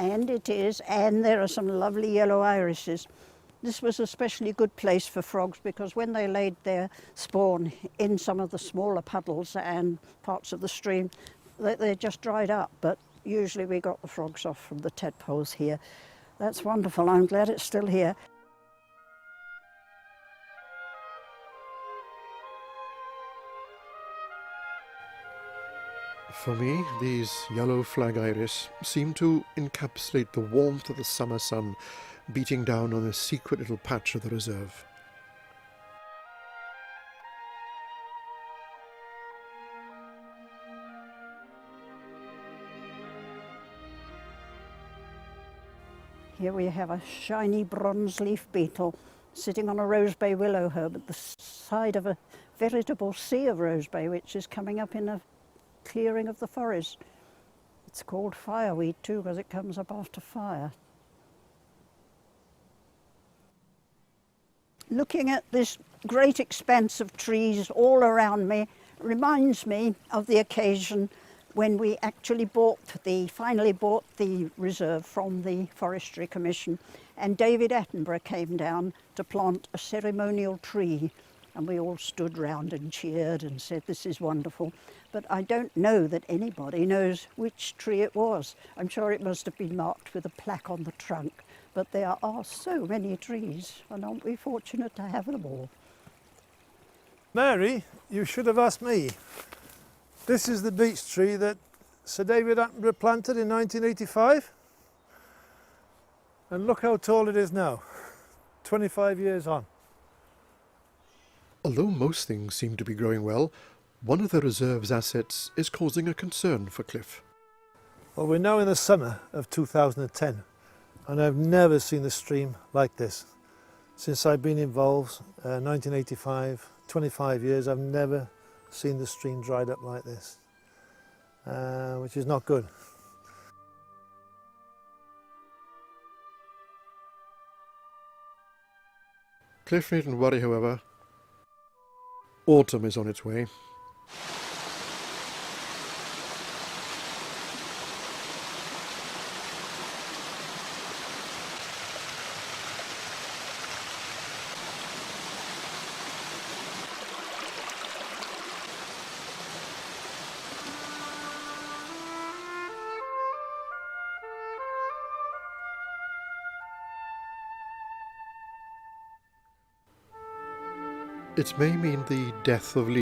And it is, and there are some lovely yellow irises. This was a especially good place for frogs because when they laid their spawn in some of the smaller puddles and parts of the stream, they just dried up. But usually we got the frogs off from the tadpoles here. That's wonderful. I'm glad it's still here. For me, these yellow flag iris seem to encapsulate the warmth of the summer sun beating down on a secret little patch of the reserve. Here we have a shiny bronze leaf beetle sitting on a rosebay willow herb at the side of a veritable sea of rosebay, which is coming up in a clearing of the forest. It's called fireweed too because it comes up after fire. Looking at this great expanse of trees all around me reminds me of the occasion when we actually finally bought the reserve from the Forestry Commission, and David Attenborough came down to plant a ceremonial tree, and we all stood round and cheered and said, "This is wonderful." But I don't know that anybody knows which tree it was. I'm sure it must have been marked with a plaque on the trunk, but there are so many trees, and aren't we fortunate to have them all? Mary, you should have asked me. This is the beech tree that Sir David Attenborough planted in 1985. And look how tall it is now, 25 years on. Although most things seem to be growing well, one of the reserve's assets is causing a concern for Cliff. Well, we're now in the summer of 2010, and I've never seen a stream like this. Since I've been involved, 1985, 25 years, I've never seen the stream dried up like this, which is not good. Cliff needn't worry, however. Autumn is on its way. It may mean the death of leaves.